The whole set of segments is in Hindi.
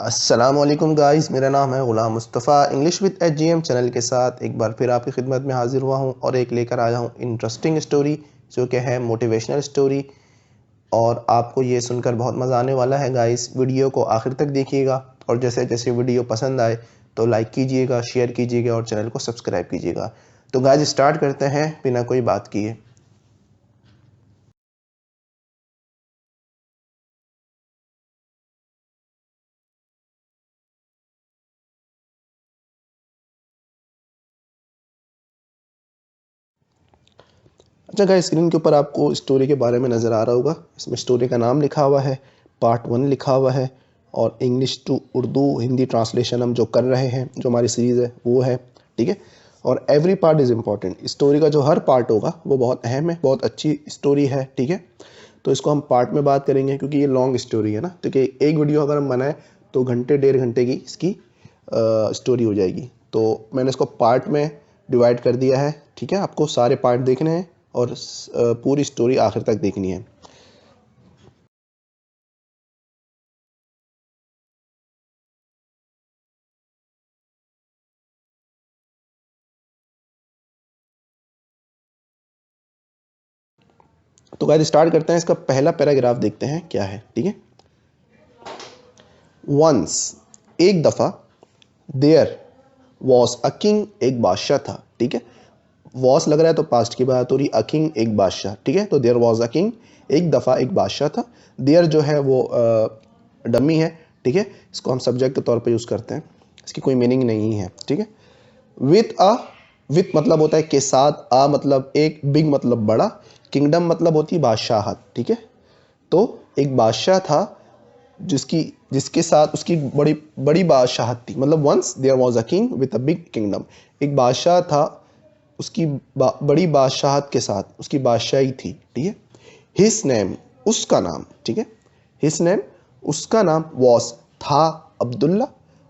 अस्सलामुअलैकुम गाइस, मेरा नाम है ग़ुलाम मुस्तफ़ा। इंग्लिश विद एचजीएम चैनल के साथ एक बार फिर आपकी खिदमत में हाजिर हुआ हूं और एक लेकर आया हूं इंटरेस्टिंग स्टोरी जो कि है मोटिवेशनल स्टोरी। और आपको ये सुनकर बहुत मज़ा आने वाला है गाइस। वीडियो को आखिर तक देखिएगा और जैसे जैसे वीडियो पसंद आए तो लाइक कीजिएगा, शेयर कीजिएगा और चैनल को सब्सक्राइब कीजिएगा। तो गाइस स्टार्ट करते हैं बिना कोई बात किए। अच्छा गाइस, स्क्रीन के ऊपर आपको स्टोरी के बारे में नज़र आ रहा होगा। इसमें स्टोरी का नाम लिखा हुआ है, पार्ट 1 लिखा हुआ है और English to Urdu Hindi translation हम जो कर रहे हैं, जो हमारी सीरीज़ है वो है, ठीक है। और every part is important. Story का जो हर पार्ट होगा वो बहुत अहम है, बहुत अच्छी स्टोरी है, ठीक है। तो इसको हम पार्ट में बात करेंगे क्योंकि ये लॉन्ग स्टोरी है ना। तो कि एक वीडियो अगर हम बनाएं तो घंटे डेढ़ घंटे की इसकी स्टोरी हो जाएगी। तो मैंने इसको पार्ट में डिवाइड कर दिया है, ठीक है। आपको सारे पार्ट देखने हैं और पूरी स्टोरी आखिर तक देखनी है। तो गाइस स्टार्ट करते हैं। इसका पहला पैराग्राफ देखते हैं क्या है, ठीक है। वंस, एक दफ़ा, देयर वॉज अ किंग, एक बादशाह था, ठीक है। वॉस लग रहा है तो पास्ट की बात हो रही, अ किंग एक बादशाह, ठीक है। तो देयर वॉज अ किंग, एक दफ़ा एक बादशाह था। देयर जो है वो डमी है, ठीक है। इसको हम सब्जेक्ट के तौर पे यूज़ करते हैं, इसकी कोई मीनिंग नहीं है, ठीक है। विथ अ, विथ मतलब होता है के साथ, आ मतलब एक, बिग मतलब बड़ा, किंगडम मतलब होती है बादशाहत, ठीक है। तो एक बादशाह था जिसकी जिसके साथ उसकी बड़ी बड़ी बादशाहत थी। मतलब once there was a king with a big kingdom, एक बादशाह था, उसकी बड़ी बादशाहत के साथ उसकी बादशाही थी, ठीक है। हिज नेम, उसका नाम, ठीक है। हिज नेम, उसका नाम, वॉस था, अब्दुल्ला,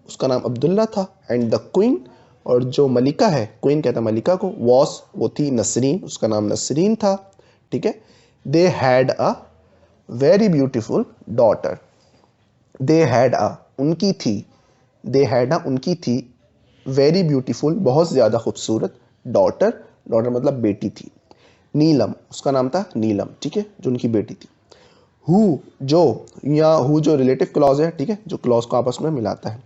उसका नाम अब्दुल्ला था। एंड द क्वीन, और जो मलिका है, क्वीन कहता है मलिका को, वॉस वो थी नसरीन, उसका नाम नसरीन था, ठीक है। They had a very beautiful daughter, they had a उनकी थी, दे हैड अ उनकी थी, वेरी ब्यूटीफुल बहुत ज़्यादा खूबसूरत, डॉटर, डॉटर मतलब बेटी थी। नीलम, उसका नाम था नीलम, ठीक है, जो उनकी बेटी थी। हु, जो, या हु जो रिलेटिव क्लॉज है, ठीक है, जो क्लॉज को आपस में मिलाता है।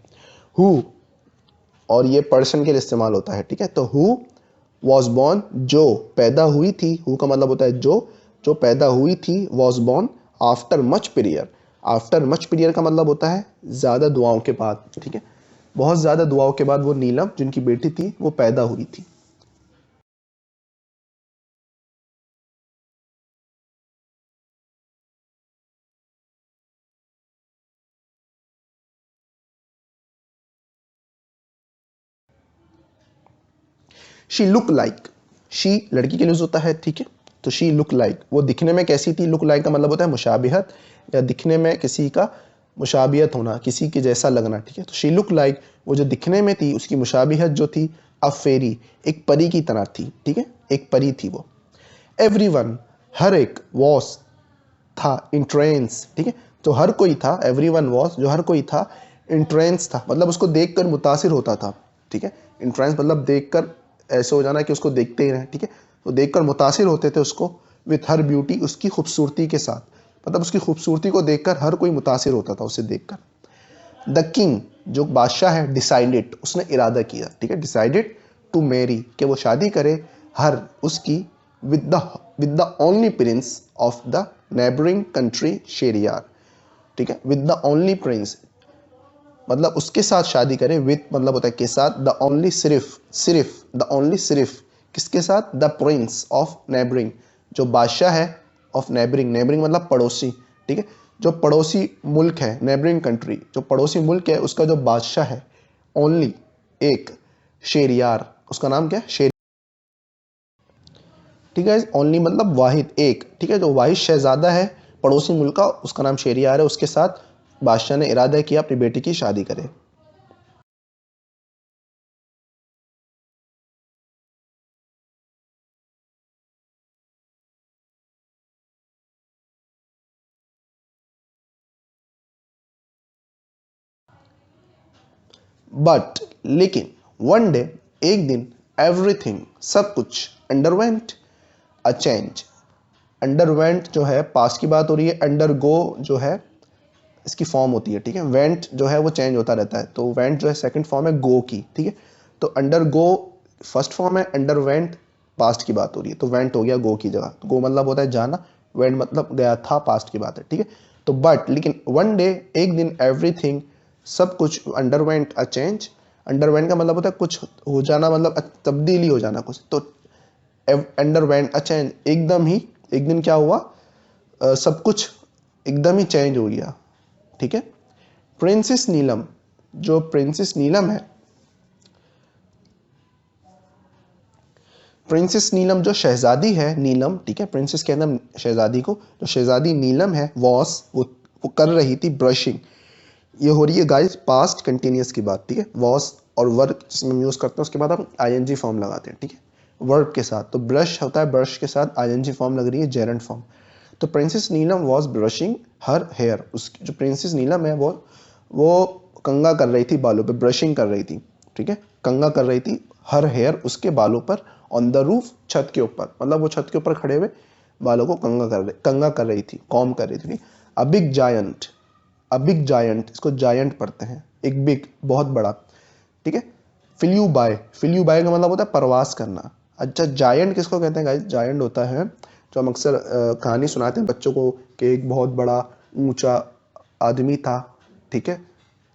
हु, और ये पर्सन के लिए इस्तेमाल होता है, ठीक है। तो हु वॉज बॉर्न, जो पैदा हुई थी, हु का मतलब होता है जो, जो पैदा हुई थी, was born after much period, after much period का मतलब होता है ज़्यादा दुआओं के बाद, ठीक है। बहुत ज़्यादा दुआओं के बाद वो नीलम जिनकी बेटी थी वो पैदा हुई थी। शी लुक लाइक, शी लड़की के लिए होता है, ठीक है। तो शी लुक लाइक, वो दिखने में कैसी थी। लुक लाइक का मतलब होता है मुशाबिहत, या दिखने में किसी का मुशाबियत होना, किसी के जैसा लगना, ठीक है। तो शी लुक लाइक, वो जो दिखने में थी उसकी मुशाबिहत जो थी, अ फेरी, एक परी की तरह थी, ठीक है, एक परी थी वो। एवरीवन, हर एक, वॉस था, इंट्रेंस, ठीक है। तो हर कोई था, एवरीवन वॉस जो हर कोई था, इंट्रेंस था मतलब उसको देखकर मुतासिर होता था, ठीक है। इंट्रेंस मतलब देखकर ऐसे हो जाना कि उसको देखते ही रहें, ठीक है। तो देखकर मुतासिर होते थे उसको, विथ हर ब्यूटी, उसकी खूबसूरती के साथ, मतलब उसकी खूबसूरती को देखकर हर कोई मुतासिर होता था उसे देखकर। द किंग, जो बादशाह है, डिसाइडेड, उसने इरादा किया, ठीक है, डिसाइडेड टू मैरी, कि वो शादी करे, हर उसकी, with the only Prince of the neighbouring country Sheriyar, ठीक है। विद द ओनली प्रिंस मतलब उसके साथ शादी करे, विद मतलब होता है के साथ, द ओनली सिर्फ, सिर्फ द ओनली सिर्फ किसके साथ, द प्रिंस ऑफ नेबरिंग, जो बादशाह है, ऑफ नेबरिंग, नेबरिंग मतलब पड़ोसी, ठीक है। जो पड़ोसी मुल्क है, नेबरिंग कंट्री, जो पड़ोसी मुल्क है उसका जो बादशाह है, ओनली एक, शेरियार, उसका नाम क्या है, शेर, ठीक है। ओनली मतलब वाहिद, एक, ठीक है। जो वाहिद शहजादा है पड़ोसी मुल्क का, उसका नाम शेरियार है, उसके साथ बादशाह ने इरादा किया अपनी बेटी की शादी करे। बट लेकिन वन डे एक दिन एवरीथिंग सब कुछ अंडरवेंट अ चेंज। अंडरवेंट जो है पास्ट की बात हो रही है, अंडरगो जो है इसकी फॉर्म होती है, ठीक है। वेंट जो है वो चेंज होता रहता है, तो वेंट जो है सेकंड फॉर्म है गो की, ठीक है। तो अंडरगो फर्स्ट फॉर्म है, अंडरवेंट पास्ट की बात हो रही है, तो वेंट हो गया गो की जगह। गो मतलब होता है जाना, वेंट मतलब गया था, पास्ट की बात है, ठीक है। तो बट लेकिन वन डे एक दिन एवरीथिंग सब कुछ अंडरवेंट अ चेंज। अंडरवेंट का मतलब होता है कुछ हो जाना, मतलब तब्दीली हो जाना कुछ। तो अंडरवेंट अ चेंज एकदम ही एक दिन क्या हुआ, सब कुछ एकदम ही चेंज हो गया, ठीक है। प्रिंसेस नीलम, जो प्रिंसेस नीलम है, प्रिंसेस नीलम जो शहजादी है नीलम, ठीक है, प्रिंसेस के अंदर शहजादी को, जो शहजादी नीलम है वॉस वो कर रही थी ब्रशिंग। ये हो रही है गाइस पास्ट कंटिन्यूस की बात, ठीक है। वॉस और वर्ब जिसमें हम यूज करते हैं उसके बाद हम आईएनजी फॉर्म लगाते हैं, ठीक है, वर्ब के साथ। तो ब्रश होता है, ब्रश के साथ आईएनजी फॉर्म लग रही है, जेरेंट फॉर्म। तो princess Neelam was brushing her hair, उसकी जो प्रिंसेस नीलम है वो कंघा कर रही थी बालों पे, ब्रशिंग कर रही थी, ठीक है, कंघा कर रही थी हर हेयर उसके बालों पर, ऑन द रूफ छत के ऊपर, मतलब वो छत के ऊपर खड़े हुए बालों को कंघा कर रही थी, कॉम कर रही थी। A big giant, a big giant, इसको जायंट पढ़ते हैं, एक बिग बहुत बड़ा, ठीक है। फिल्यू बाय, फिल्यू बाय का मतलब होता है प्रवास करना। अच्छा जायंट किसको कहते हैं गाइस, जायंट होता है जो हम अक्सर कहानी सुनाते हैं बच्चों को कि एक बहुत बड़ा ऊंचा आदमी था, ठीक है,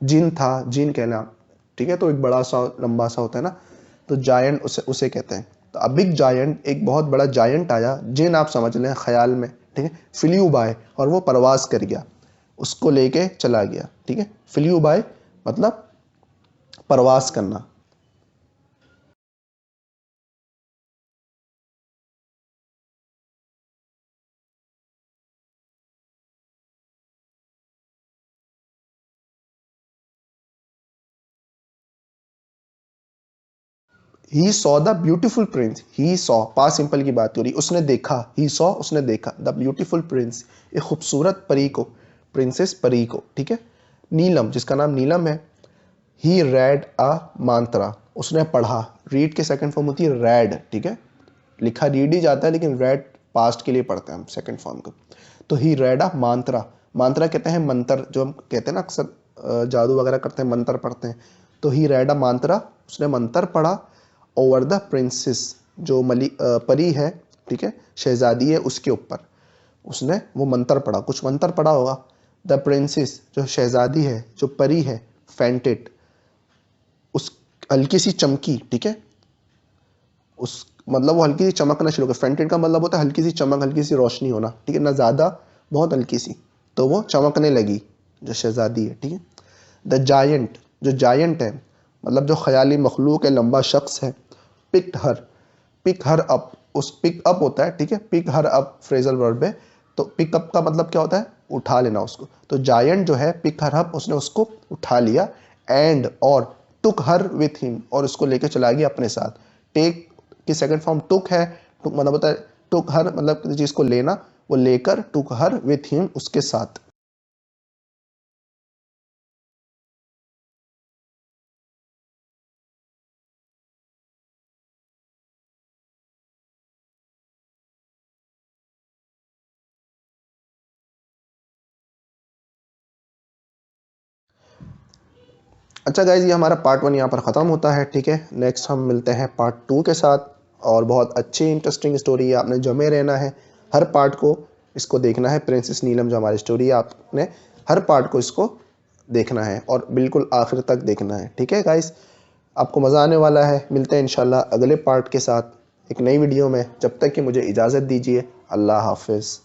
जिन था, जिन कहना, ठीक है, तो एक बड़ा सा लंबा सा होता है ना, तो जायंट उसे उसे कहते हैं। तो अ बिग जायंट, एक बहुत बड़ा जायंट आया, जिन आप समझ लें ख्याल में, ठीक है, फिल्यू बाय, और वो प्रवास कर गया, उसको लेके चला गया, ठीक है। फिल्यू बाय मतलब प्रवास करना। He saw the beautiful Prince, he saw past simple की बात हो रही, उसने देखा, ही सॉ उसने देखा, द ब्यूटीफुल प्रिंस एक खूबसूरत परी को, प्रिंसेस परी को, ठीक है। नीलम जिसका नाम नीलम है, ही रेड अ मंत्रा, उसने पढ़ा, रीड के सेकंड फॉर्म होती है रेड, ठीक है, लिखा रीड ही जाता है लेकिन रेड पास्ट के लिए पढ़ते हैं हम सेकंड फॉर्म को। तो ही रेड अ मंत्रा, मंत्रा कहते हैं मंत्र, जो हम कहते हैं ना अक्सर जादू वगैरह करते हैं, मंत्र पढ़ते हैं। तो ही रेड अ मंत्रा, उसने मंत्र पढ़ा, ओवर द प्रिंसेस, जो परी है, ठीक है, शहजादी है, उसके ऊपर उसने वो मंत्र पढ़ा, कुछ मंत्र पढ़ा होगा। द प्रिंसेस जो शहजादी है, जो परी है, फेंटेड, उस हल्की सी चमकी, ठीक है, उस मतलब वो हल्की सी चमकना शुरू कर, फेंटेड का मतलब होता है हल्की सी चमक, हल्की सी रोशनी होना, ठीक है, ना ज़्यादा, बहुत हल्की सी, तो वो चमकने लगी जो शहजादी है, ठीक है। द जायंट, जो जायंट है मतलब जो ख्याली मखलूक है, लंबा शख्स है, picked her, pick her up, उस पिक अप होता है, ठीक है, pick her up phrasal verb है। तो पिक अप का मतलब क्या होता है, उठा लेना उसको। तो जायंट जो है पिक हर अप, उसने उसको उठा लिया, एंड और टुक हर विथ हिम, और उसको लेकर चला गया अपने साथ। टेक की सेकंड फॉर्म टुक है, टुक मतलब होता है, टुक हर मतलब किसी चीज को लेना, वो लेकर, टुक हर विथ हिम उसके साथ। अच्छा गाइज, ये हमारा पार्ट 1 यहाँ पर ख़त्म होता है, ठीक है। नेक्स्ट हम मिलते हैं पार्ट 2 के साथ, और बहुत अच्छी इंटरेस्टिंग स्टोरी है, आपने जमे रहना है हर पार्ट को, इसको देखना है। प्रिंसेस नीलम जो हमारी स्टोरी है, आपने हर पार्ट को इसको देखना है और बिल्कुल आखिर तक देखना है, ठीक है गाइज। आपको मज़ा आने वाला है। मिलते हैं इंशाल्लाह अगले पार्ट के साथ एक नई वीडियो में। जब तक कि मुझे इजाज़त दीजिए, अल्लाह हाफिज़।